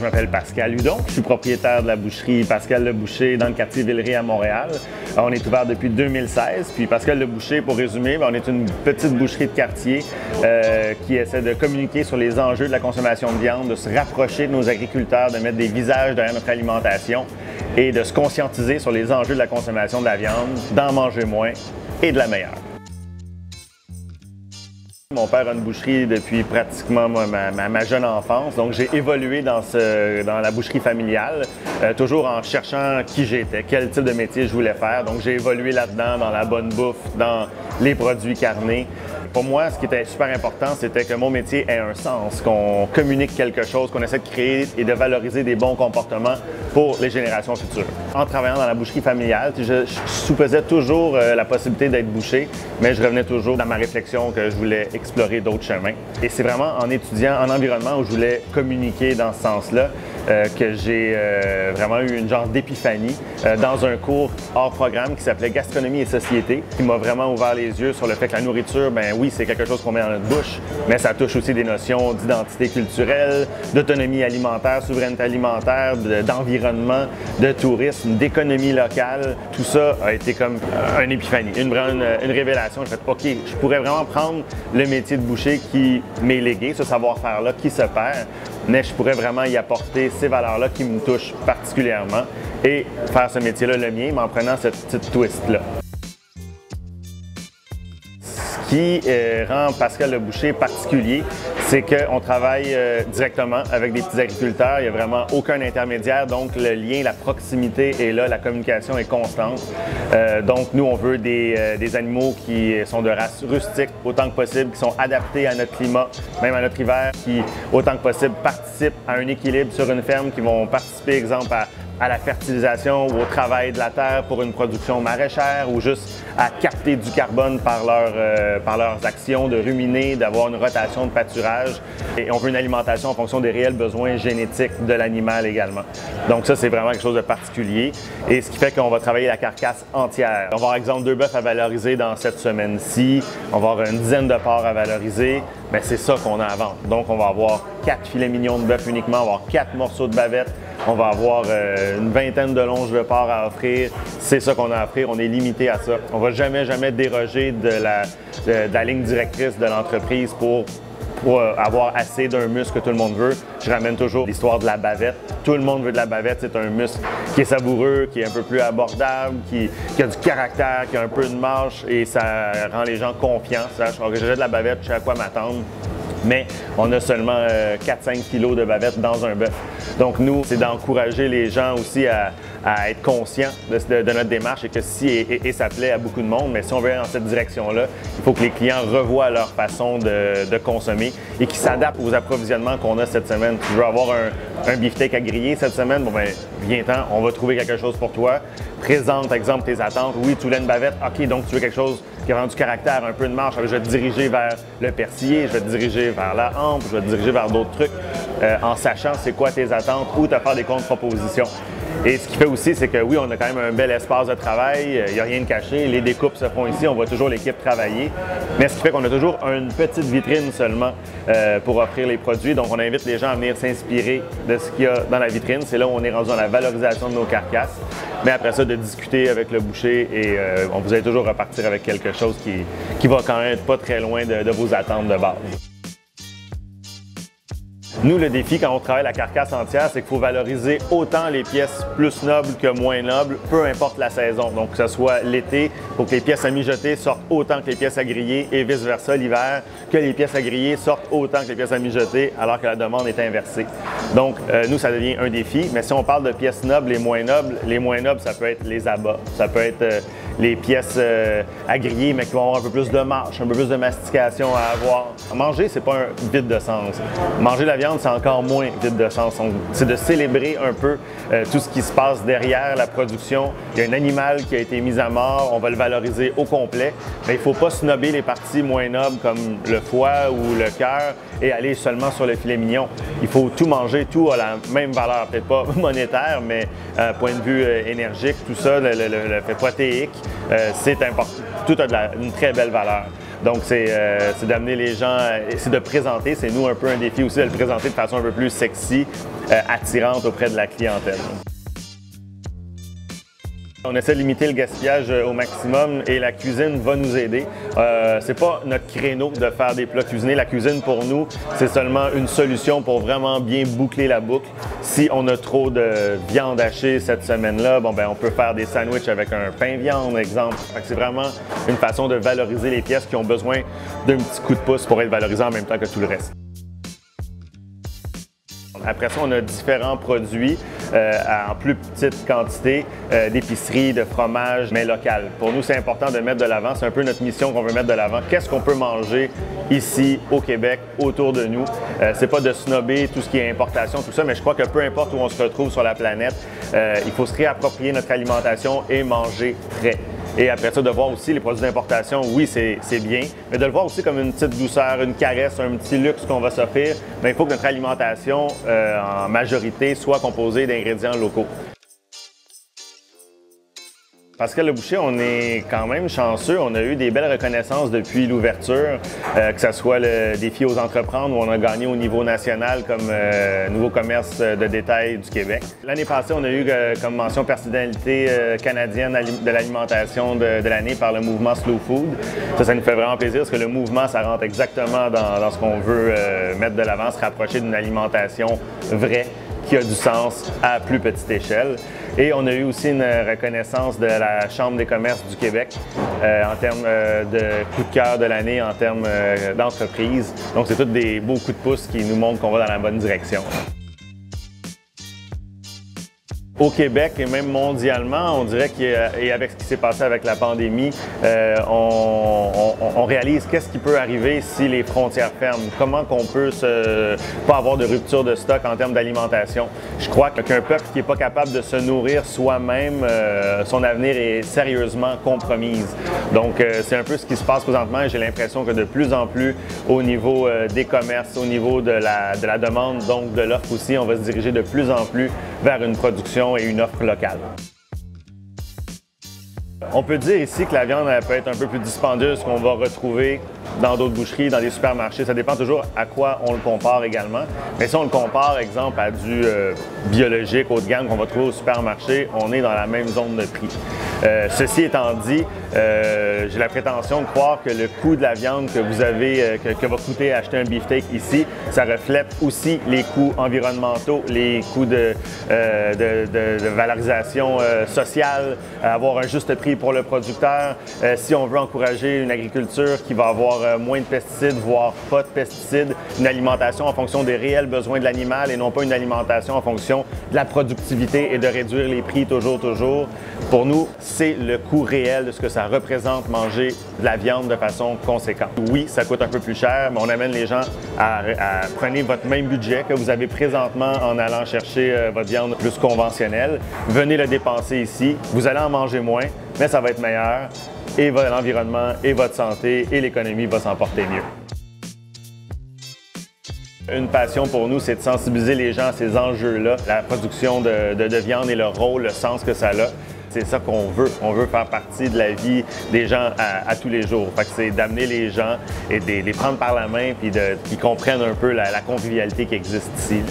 Je m'appelle Pascal Hudon, je suis propriétaire de la boucherie Pascal Le Boucher dans le quartier Villeray à Montréal. On est ouvert depuis 2016, puis Pascal Le Boucher, pour résumer, on est une petite boucherie de quartier qui essaie de communiquer sur les enjeux de la consommation de viande, de se rapprocher de nos agriculteurs, de mettre des visages derrière notre alimentation et de se conscientiser sur les enjeux de la consommation de la viande, d'en manger moins et de la meilleure. Mon père a une boucherie depuis pratiquement ma jeune enfance, donc j'ai évolué dans la boucherie familiale, toujours en cherchant qui j'étais, quel type de métier je voulais faire. Donc j'ai évolué là-dedans, dans la bonne bouffe, dans les produits carnés. Pour moi, ce qui était super important, c'était que mon métier ait un sens, qu'on communique quelque chose, qu'on essaie de créer et de valoriser des bons comportements pour les générations futures. En travaillant dans la boucherie familiale, je soupesais toujours la possibilité d'être boucher, mais je revenais toujours dans ma réflexion que je voulais explorer d'autres chemins. Et c'est vraiment en étudiant en environnement où je voulais communiquer dans ce sens-là que j'ai vraiment eu une genre d'épiphanie dans un cours hors programme qui s'appelait Gastronomie et Société, qui m'a vraiment ouvert les yeux sur le fait que la nourriture, ben oui, c'est quelque chose qu'on met dans notre bouche, mais ça touche aussi des notions d'identité culturelle, d'autonomie alimentaire, souveraineté alimentaire, d'environnement, de tourisme, d'économie locale. Tout ça a été comme une épiphanie, une révélation. J'ai fait, OK, je pourrais vraiment prendre le métier de boucher qui m'est légué, ce savoir-faire-là qui se perd, mais je pourrais vraiment y apporter ces valeurs-là qui me touchent particulièrement et faire ce métier-là le mien, mais en prenant cette petite twist-là. Ce qui rend Pascal Le Boucher particulier, c'est qu'on travaille directement avec des petits agriculteurs. Il n'y a vraiment aucun intermédiaire, donc le lien, la proximité est là, la communication est constante. Donc nous, on veut des animaux qui sont de race rustique autant que possible, qui sont adaptés à notre climat, même à notre hiver, qui autant que possible participent à un équilibre sur une ferme, qui vont participer, exemple, à la fertilisation ou au travail de la terre pour une production maraîchère ou juste à capter du carbone par leurs actions de ruminer, d'avoir une rotation de pâturage. Et on veut une alimentation en fonction des réels besoins génétiques de l'animal également. Donc ça, c'est vraiment quelque chose de particulier. Et ce qui fait qu'on va travailler la carcasse entière. On va avoir, exemple, 2 bœufs à valoriser dans cette semaine-ci. On va avoir une dizaine de porcs à valoriser. Mais c'est ça qu'on a à vendre. Donc on va avoir 4 filets mignons de bœuf uniquement, on va avoir 4 morceaux de bavette. On va avoir une vingtaine de longes de porc à offrir. C'est ça qu'on a à offrir. On est limité à ça. On ne va jamais déroger de la ligne directrice de l'entreprise pour avoir assez d'un muscle que tout le monde veut. Je ramène toujours l'histoire de la bavette. Tout le monde veut de la bavette. C'est un muscle qui est savoureux, qui est un peu plus abordable, qui a du caractère, qui a un peu de marche et ça rend les gens confiants. Que j'ai de la bavette, je sais à quoi m'attendre. Mais on a seulement 4-5 kilos de bavette dans un bœuf. Donc nous, c'est d'encourager les gens aussi à être conscients de notre démarche et que et ça plaît à beaucoup de monde, mais si on veut aller dans cette direction-là, il faut que les clients revoient leur façon de consommer et qu'ils s'adaptent aux approvisionnements qu'on a cette semaine. Tu veux avoir un beefsteak à griller cette semaine, bon ben viens-t'en, on va trouver quelque chose pour toi. Présente, par exemple, tes attentes. Oui, tu voulais une bavette, OK, donc tu veux quelque chose qui a vraiment du caractère, un peu de marche. Je vais te diriger vers le persillé, je vais te diriger vers la hampe, je vais te diriger vers d'autres trucs en sachant c'est quoi tes attentes ou te faire des contre-propositions. Et ce qui fait aussi, c'est que oui, on a quand même un bel espace de travail, il n'y a rien de caché, les découpes se font ici, on voit toujours l'équipe travailler. Mais ce qui fait qu'on a toujours une petite vitrine seulement pour offrir les produits. Donc on invite les gens à venir s'inspirer de ce qu'il y a dans la vitrine. C'est là où on est rendu dans la valorisation de nos carcasses. Mais après ça, de discuter avec le boucher et on vous allez toujours repartir avec quelque chose qui va quand même être pas très loin de vos attentes de base. Nous, le défi quand on travaille la carcasse entière, c'est qu'il faut valoriser autant les pièces plus nobles que moins nobles, peu importe la saison. Donc, que ce soit l'été, pour que les pièces à mijoter sortent autant que les pièces à griller et vice-versa l'hiver, que les pièces à griller sortent autant que les pièces à mijoter alors que la demande est inversée. Donc, nous, ça devient un défi. Mais si on parle de pièces nobles et moins nobles, ça peut être les abats, ça peut être les pièces à griller, mais qui vont avoir un peu plus de marche, un peu plus de mastication à avoir. Manger, c'est pas un vide de sens. Manger la viande, c'est encore moins vide de sens. C'est de célébrer un peu tout ce qui se passe derrière la production. Il y a un animal qui a été mis à mort, on va le valoriser au complet, mais il ne faut pas snobber les parties moins nobles comme le foie ou le cœur et aller seulement sur le filet mignon. Il faut tout manger, tout a la même valeur, peut-être pas monétaire, mais point de vue énergique, tout ça, le fait protéique, c'est important. Tout a une très belle valeur. Donc, c'est d'amener les gens, c'est de présenter, c'est nous un peu un défi aussi de le présenter de façon un peu plus sexy, attirante auprès de la clientèle. On essaie de limiter le gaspillage au maximum et la cuisine va nous aider. C'est pas notre créneau de faire des plats cuisinés. La cuisine, pour nous, c'est seulement une solution pour vraiment bien boucler la boucle. Si on a trop de viande hachée cette semaine-là, bon, ben, on peut faire des sandwichs avec un pain viande, exemple. C'est vraiment une façon de valoriser les pièces qui ont besoin d'un petit coup de pouce pour être valorisées en même temps que tout le reste. Après ça, on a différents produits en plus petite quantité d'épicerie, de fromage, mais local. Pour nous, c'est important de mettre de l'avant. C'est un peu notre mission qu'on veut mettre de l'avant. Qu'est-ce qu'on peut manger ici, au Québec, autour de nous? C'est pas de snobber tout ce qui est importation, tout ça, mais je crois que peu importe où on se retrouve sur la planète, il faut se réapproprier notre alimentation et manger frais. Et après ça, de voir aussi les produits d'importation, oui, c'est bien, mais de le voir aussi comme une petite douceur, une caresse, un petit luxe qu'on va s'offrir. Mais il faut que notre alimentation, en majorité, soit composée d'ingrédients locaux. Pascal Le Boucher, on est quand même chanceux. On a eu des belles reconnaissances depuis l'ouverture, que ce soit le défi aux entreprendre où on a gagné au niveau national comme nouveau commerce de détail du Québec. L'année passée, on a eu comme mention personnalité canadienne de l'alimentation de l'année par le mouvement Slow Food. Ça nous fait vraiment plaisir parce que le mouvement, ça rentre exactement dans ce qu'on veut mettre de l'avant, se rapprocher d'une alimentation vraie, qui a du sens à plus petite échelle. Et on a eu aussi une reconnaissance de la Chambre des commerces du Québec en termes de coup de cœur de l'année, en termes d'entreprise. Donc, c'est tous des beaux coups de pouce qui nous montrent qu'on va dans la bonne direction. Au Québec et même mondialement, on dirait qu'avec ce qui s'est passé avec la pandémie, on réalise qu'est-ce qui peut arriver si les frontières ferment. Comment qu'on peut pas avoir de rupture de stock en termes d'alimentation. Je crois qu'un peuple qui n'est pas capable de se nourrir soi-même, son avenir est sérieusement compromis. Donc, c'est un peu ce qui se passe présentement et j'ai l'impression que de plus en plus, au niveau des commerces, au niveau de la demande, donc de l'offre aussi, on va se diriger de plus en plus vers une production et une offre locale. On peut dire ici que la viande peut être un peu plus dispendieuse qu'on va retrouver dans d'autres boucheries, dans des supermarchés. Ça dépend toujours à quoi on le compare également. Mais si on le compare, exemple, à du biologique haut de gamme qu'on va trouver au supermarché, on est dans la même zone de prix. Ceci étant dit, j'ai la prétention de croire que le coût de la viande que vous avez, que va coûter acheter un beefsteak ici, ça reflète aussi les coûts environnementaux, les coûts de valorisation sociale, avoir un juste prix pour le producteur. Si on veut encourager une agriculture qui va avoir moins de pesticides, voire pas de pesticides, une alimentation en fonction des réels besoins de l'animal et non pas une alimentation en fonction de la productivité et de réduire les prix toujours. Pour nous, c'est le coût réel de ce que ça représente manger de la viande de façon conséquente. Oui, ça coûte un peu plus cher, mais on amène les gens à prenez votre même budget que vous avez présentement en allant chercher votre viande plus conventionnelle. Venez le dépenser ici. Vous allez en manger moins, mais ça va être meilleur et l'environnement et votre santé et l'économie va s'en porter mieux. Une passion pour nous, c'est de sensibiliser les gens à ces enjeux-là, la production de viande et le rôle, le sens que ça a. C'est ça qu'on veut. On veut faire partie de la vie des gens à tous les jours. Fait que c'est d'amener les gens et de les prendre par la main puis qu'ils comprennent un peu la convivialité qui existe ici.